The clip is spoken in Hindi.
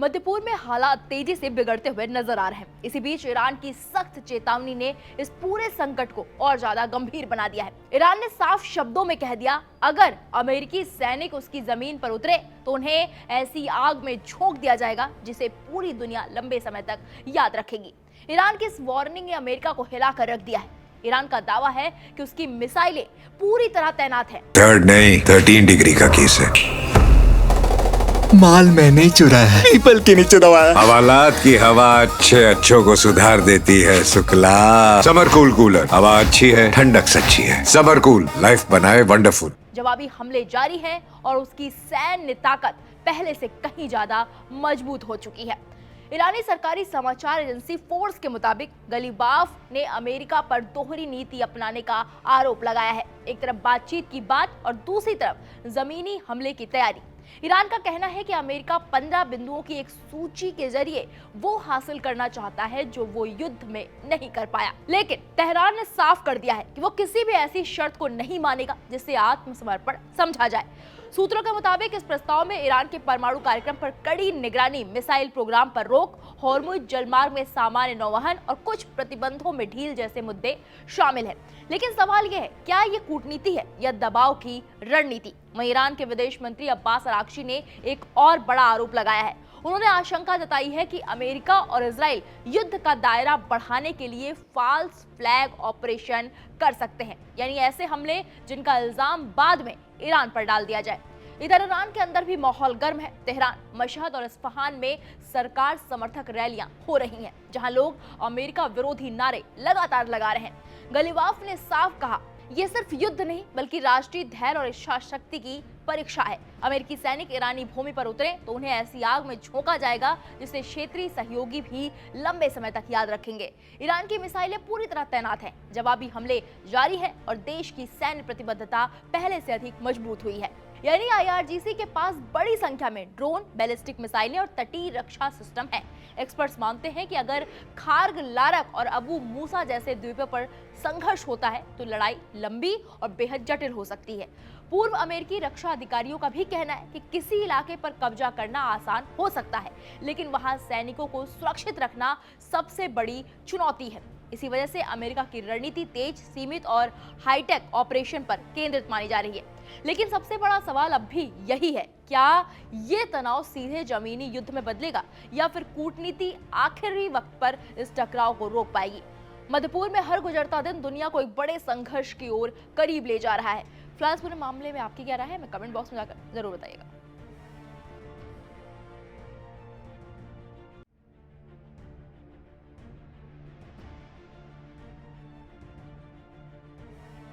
मध्य पूर्व में हालात तेजी से बिगड़ते हुए नजर आ रहे हैं। इसी बीच ईरान की सख्त चेतावनी ने इस पूरे संकट को और ज्यादा गंभीर बना दिया है। ईरान ने साफ शब्दों में कह दिया, अगर अमेरिकी सैनिक उसकी जमीन पर उतरे तो उन्हें ऐसी आग में झोंक दिया जाएगा जिसे पूरी दुनिया लंबे समय तक याद रखेगी। ईरान की इस वार्निंग ने अमेरिका को हिलाकर रख दिया है। ईरान का दावा है कि उसकी मिसाइलें पूरी तरह तैनात हैं। 3rd नहीं 13 डिग्री का केस है। माल मैंने चुराया है, पीपल के नीचे दबाया। हवालात की हवा अच्छों को सुधार देती है शुक्ला। समर कूल कूलर, हवा अच्छी है, ठंडक सच्ची है। समर कूल, लाइफ बनाए वंडरफुल। जवाबी हमले जारी हैं और उसकी सैन्य ताकत पहले से कहीं ज्यादा मजबूत हो चुकी है। ईरानी सरकारी समाचार एजेंसी फोर्स के मुताबिक गलीबाफ ने अमेरिका पर दोहरी नीति अपनाने का आरोप लगाया है। एक तरफ बातचीत की बात और दूसरी तरफ जमीनी हमले की तैयारी। ईरान का कहना है कि अमेरिका 15 बिंदुओं की एक सूची के जरिए वो हासिल करना चाहता है जो वो युद्ध में नहीं कर पाया, लेकिन तेहरान ने साफ कर दिया है कि वो किसी भी ऐसी शर्त को नहीं मानेगा जिसे आत्मसमर्पण समझा जाए। सूत्रों के मुताबिक इस प्रस्ताव में ईरान के परमाणु कार्यक्रम पर कड़ी निगरानी, मिसाइल प्रोग्राम पर रोक, हॉर्मुज जलमार्ग में सामान्य नौवहन और कुछ प्रतिबंधों में ढील जैसे मुद्दे शामिल हैं। लेकिन सवाल यह है, क्या ये कूटनीति है या दबाव की रणनीति? वहीं ईरान के विदेश मंत्री अब्बास अराक्ची ने एक और बड़ा आरोप लगाया है। उन्होंने आशंका जताई है कि अमेरिका और इजराइल युद्ध का दायरा बढ़ाने के लिए फॉल्स फ्लैग ऑपरेशन कर सकते हैं, यानी ऐसे हमले जिनका इल्जाम बाद में ईरान पर डाल दिया जाए। इधर ईरान के अंदर भी माहौल गर्म है। तेहरान, मशहद और इस्फहान में सरकार समर्थक रैलियां हो रही हैं, जहां लोग अमेरिका विरोधी नारे लगातार लगा रहे हैं। गलीबाफ ने साफ कहा, ये सिर्फ युद्ध नहीं बल्कि राष्ट्रीय धैर्य और इच्छा शक्ति की परीक्षा है। अमेरिकी सैनिक ईरानी भूमि पर उतरे तो उन्हें ऐसी आग में झोंका जाएगा जिसे क्षेत्रीय सहयोगी भी लंबे समय तक याद रखेंगे। ईरान की मिसाइलें पूरी तरह तैनात हैं, जवाबी हमले जारी हैं और देश की सैन्य प्रतिबद्धता पहले से अधिक मजबूत हुई है। यानी IRGC के पास बड़ी संख्या में ड्रोन, बैलिस्टिक मिसाइलें और तटीय रक्षा सिस्टम है। एक्सपर्ट्स मानते हैं कि अगर खार्ग, लारक और अबू मूसा जैसे द्वीपों पर संघर्ष होता है तो लड़ाई लंबी और बेहद जटिल हो सकती है। पूर्व अमेरिकी रक्षा अधिकारियों का भी कहना है कि किसी इलाके पर कब्जा करना आसान हो सकता है, लेकिन वहां सैनिकों को सुरक्षित रखना सबसे बड़ी चुनौती है। इसी वजह से अमेरिका की रणनीति तेज, सीमित और हाईटेक ऑपरेशन पर केंद्रित मानी जा रही है। लेकिन सबसे बड़ा सवाल अब भी यही है, क्या ये तनाव सीधे जमीनी युद्ध में बदलेगा या फिर कूटनीति आखिरी वक्त पर इस टकराव को रोक पाएगी? मध्य पूर्व में हर गुजरता दिन दुनिया को एक बड़े संघर्ष की ओर करीब ले जा रहा है। फिलहाल पूरे मामले में आपकी क्या राय है, हमें कमेंट बॉक्स में जाकर जरूर बताइएगा।